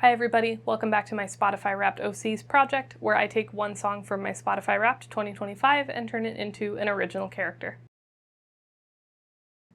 Hi everybody, welcome back to my Spotify Wrapped OCs project, where I take one song from my Spotify Wrapped 2025 and turn it into an original character.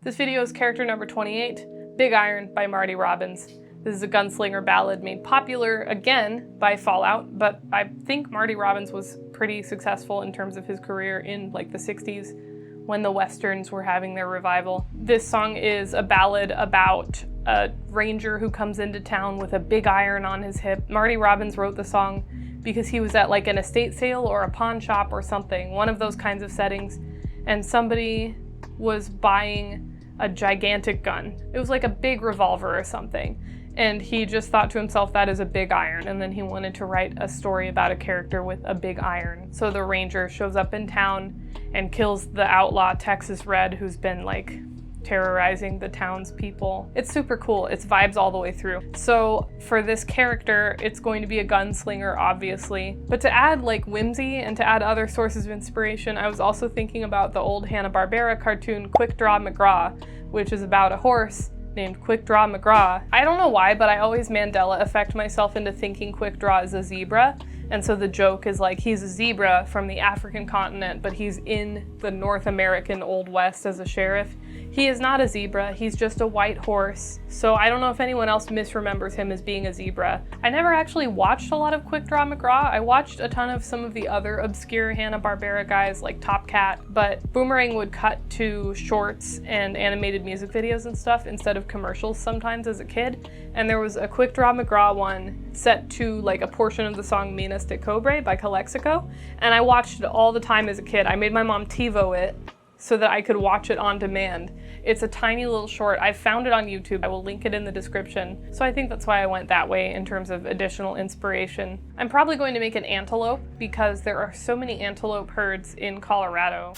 This video is character number 28, Big Iron by Marty Robbins. This is a gunslinger ballad made popular again by Fallout, but I think Marty Robbins was pretty successful in terms of his career in like the 60s when the Westerns were having their revival. This song is a ballad about a ranger who comes into town with a big iron on his hip. Marty Robbins wrote the song because he was at like an estate sale or a pawn shop or something, one of those kinds of settings, and somebody was buying a gigantic gun. It was like a big revolver or something. And he just thought to himself, that is a big iron. And then he wanted to write a story about a character with a big iron. So the ranger shows up in town and kills the outlaw Texas Red, who's been like terrorizing the townspeople. It's super cool. It's vibes all the way through. So for this character, it's going to be a gunslinger, obviously. But to add like whimsy and to add other sources of inspiration, I was also thinking about the old Hanna-Barbera cartoon Quick Draw McGraw, which is about a horse named Quick Draw McGraw. I don't know why, but I always Mandela effect myself into thinking Quick Draw is a zebra. And so the joke is like, he's a zebra from the African continent, but he's in the North American Old West as a sheriff. He is not a zebra, he's just a white horse. So I don't know if anyone else misremembers him as being a zebra. I never actually watched a lot of Quick Draw McGraw. I watched a ton of some of the other obscure Hanna-Barbera guys like Top Cat, but Boomerang would cut to shorts and animated music videos and stuff instead of commercials sometimes as a kid. And there was a Quick Draw McGraw one set to like a portion of the song Minas de Cobre by Calexico, and I watched it all the time as a kid. I made my mom TiVo it so that I could watch it on demand. It's a tiny little short. I found it on YouTube. I will link it in the description. So I think that's why I went that way in terms of additional inspiration. I'm probably going to make an antelope because there are so many antelope herds in Colorado.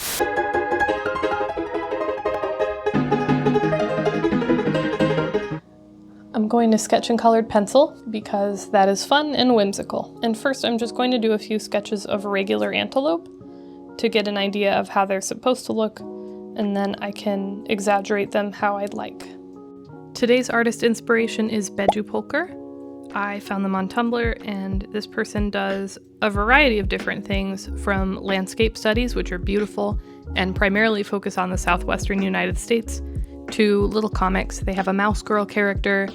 I'm going to sketch in colored pencil because that is fun and whimsical. And first I'm just going to do a few sketches of regular antelope to get an idea of how they're supposed to look, and then I can exaggerate them how I'd like. Today's artist inspiration is Bejupolker. I found them on Tumblr, and this person does a variety of different things, from landscape studies, which are beautiful and primarily focus on the southwestern United States, to little comics. They have a mouse girl character.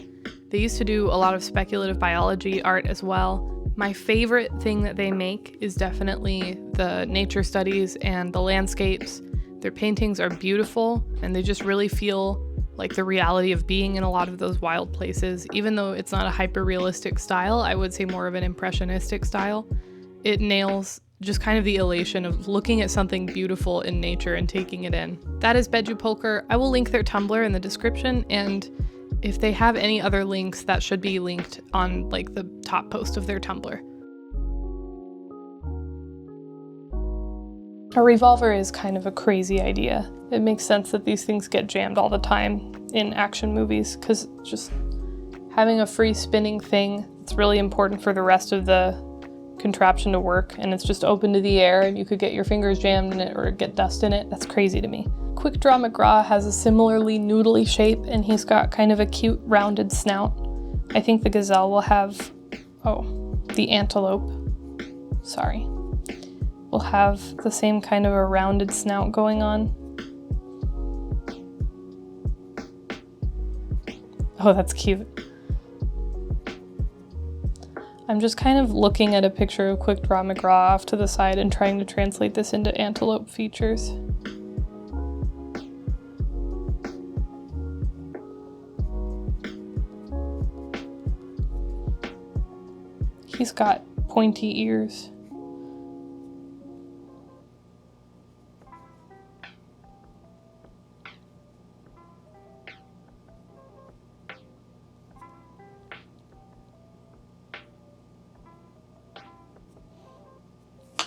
They used to do a lot of speculative biology art as well. My favorite thing that they make is definitely the nature studies and the landscapes. Their paintings are beautiful, and they just really feel like the reality of being in a lot of those wild places. Even though it's not a hyper-realistic style, I would say more of an impressionistic style. It nails just kind of the elation of looking at something beautiful in nature and taking it in. That is Bejupolker. I will link their Tumblr in the description, and if they have any other links, that should be linked on like the top post of their Tumblr. A revolver is kind of a crazy idea. It makes sense that these things get jammed all the time in action movies, because just having a free spinning thing, it's really important for the rest of the contraption to work, and it's just open to the air and you could get your fingers jammed in it or get dust in it. That's crazy to me. Quick Draw McGraw has a similarly noodly shape, and he's got kind of a cute rounded snout. I think the gazelle will have, the antelope, will have the same kind of a rounded snout going on. Oh, that's cute. I'm just kind of looking at a picture of Quick Draw McGraw off to the side and trying to translate this into antelope features. He's got pointy ears.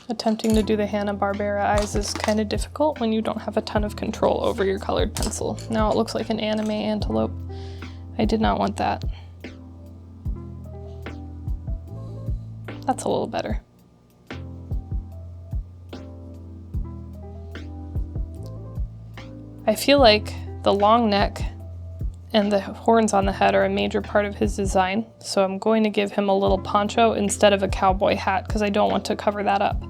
Attempting to do the Hanna-Barbera eyes is kind of difficult when you don't have a ton of control over your colored pencil. Now it looks like an anime antelope. I did not want that. That's a little better. I feel like the long neck and the horns on the head are a major part of his design, so I'm going to give him a little poncho instead of a cowboy hat because I don't want to cover that up.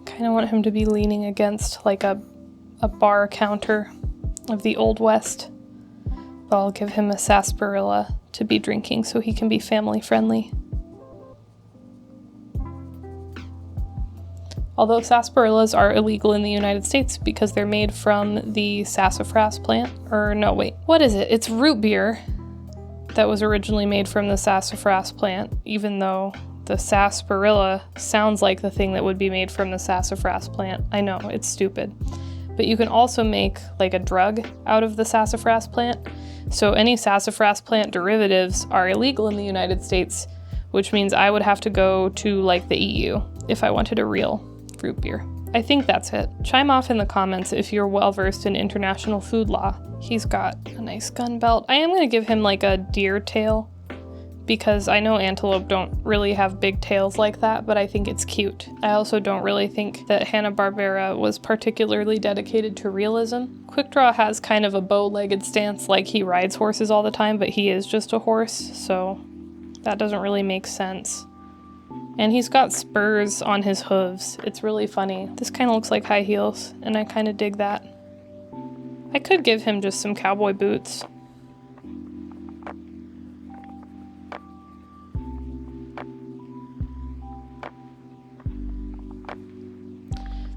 I kind of want him to be leaning against like a bar counter of the Old West. But I'll give him a sarsaparilla to be drinking so he can be family friendly. Although sarsaparillas are illegal in the United States because they're made from the sassafras plant. Or no, wait, what is it? It's root beer that was originally made from the sassafras plant, even though the sarsaparilla sounds like the thing that would be made from the sassafras plant. I know, it's stupid. But you can also make like a drug out of the sassafras plant. So any sassafras plant derivatives are illegal in the United States, which means I would have to go to like the EU if I wanted a real root beer. I think that's it. Chime off in the comments if you're well versed in international food law. He's got a nice gun belt. I am gonna give him like a deer tail, because I know antelope don't really have big tails like that, but I think it's cute. I also don't really think that Hanna-Barbera was particularly dedicated to realism. Quick Draw has kind of a bow-legged stance, like he rides horses all the time, but he is just a horse, so that doesn't really make sense. And he's got spurs on his hooves. It's really funny. This kind of looks like high heels, and I kind of dig that. I could give him just some cowboy boots.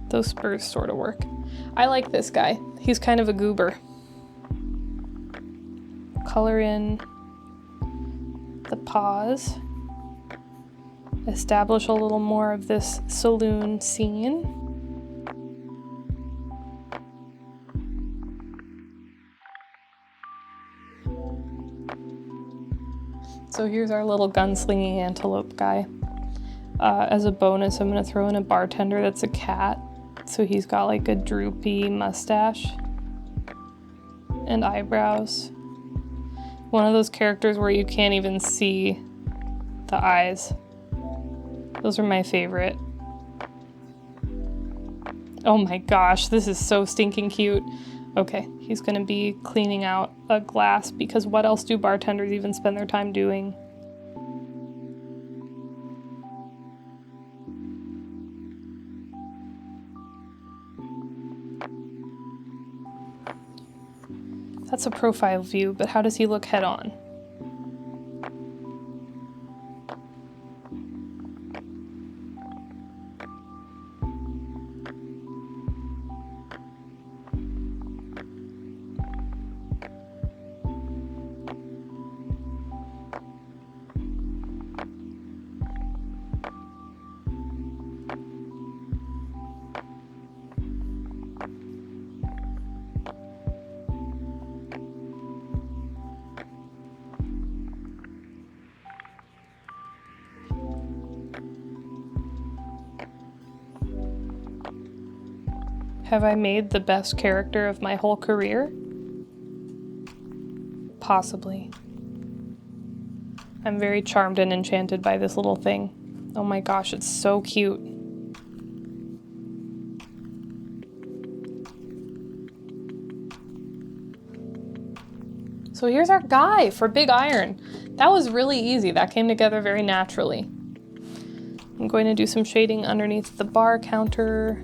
Those spurs sort of work. I like this guy. He's kind of a goober. Color in the paws. Establish a little more of this saloon scene. So here's our little gunslinging antelope guy. As a bonus, I'm gonna throw in a bartender that's a cat. So he's got like a droopy mustache and eyebrows. One of those characters where you can't even see the eyes. Those are my favorite. Oh my gosh, this is so stinking cute. Okay, he's gonna be cleaning out a glass because what else do bartenders even spend their time doing? That's a profile view, but how does he look head on? Have I made the best character of my whole career? Possibly. I'm very charmed and enchanted by this little thing. Oh my gosh, it's so cute. So here's our guy for Big Iron. That was really easy. That came together very naturally. I'm going to do some shading underneath the bar counter.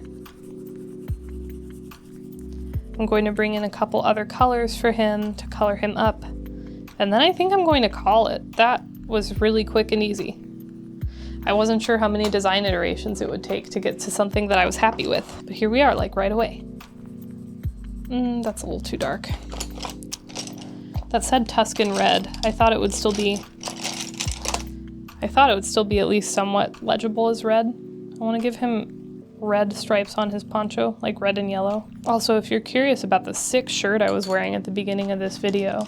I'm going to bring in a couple other colors for him to color him up. And then I think I'm going to call it. That was really quick and easy. I wasn't sure how many design iterations it would take to get to something that I was happy with, but here we are, like right away. That's a little too dark. That said Tuscan red. I thought it would still be at least somewhat legible as red. I want to give him red stripes on his poncho, like red and yellow. Also, if you're curious about the sick shirt I was wearing at the beginning of this video,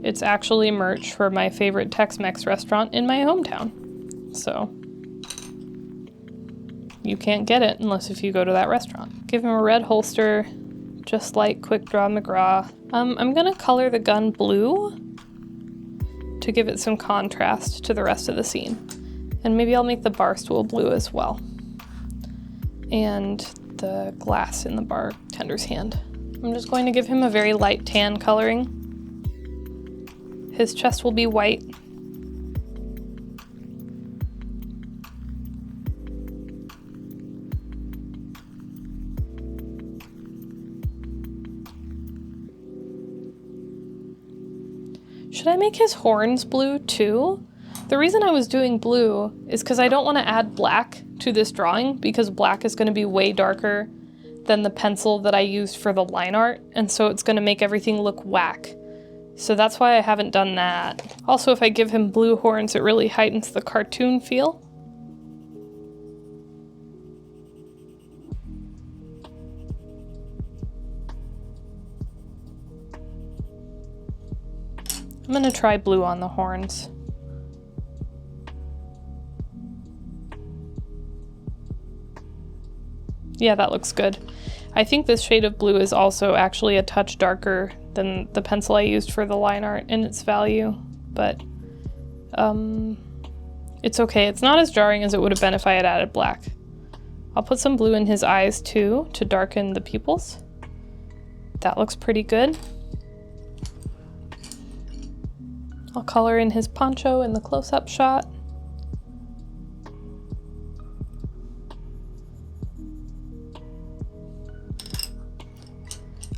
it's actually merch for my favorite Tex-Mex restaurant in my hometown. So you can't get it unless if you go to that restaurant. Give him a red holster, just like Quick Draw McGraw. I'm gonna color the gun blue to give it some contrast to the rest of the scene. And maybe I'll make the bar stool blue as well. And the glass in the bartender's hand. I'm just going to give him a very light tan coloring. His chest will be white. Should I make his horns blue too? The reason I was doing blue is because I don't want to add black to this drawing, because black is going to be way darker than the pencil that I used for the line art, and so it's going to make everything look whack. So that's why I haven't done that. Also, if I give him blue horns, it really heightens the cartoon feel. I'm gonna try blue on the horns. Yeah, that looks good. I think this shade of blue is also actually a touch darker than the pencil I used for the line art in its value, but it's okay. It's not as jarring as it would have been if I had added black. I'll put some blue in his eyes too to darken the pupils. That looks pretty good. I'll color in his poncho in the close-up shot.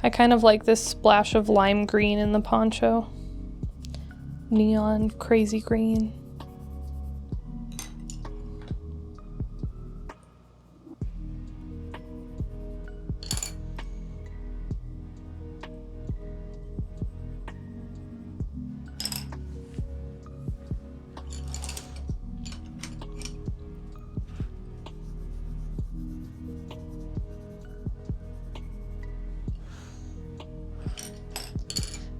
I kind of like this splash of lime green in the poncho. Neon, crazy green.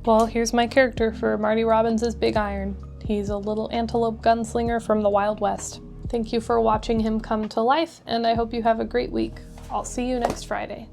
Well, here's my character for Marty Robbins' Big Iron. He's a little antelope gunslinger from the Wild West. Thank you for watching him come to life, and I hope you have a great week. I'll see you next Friday.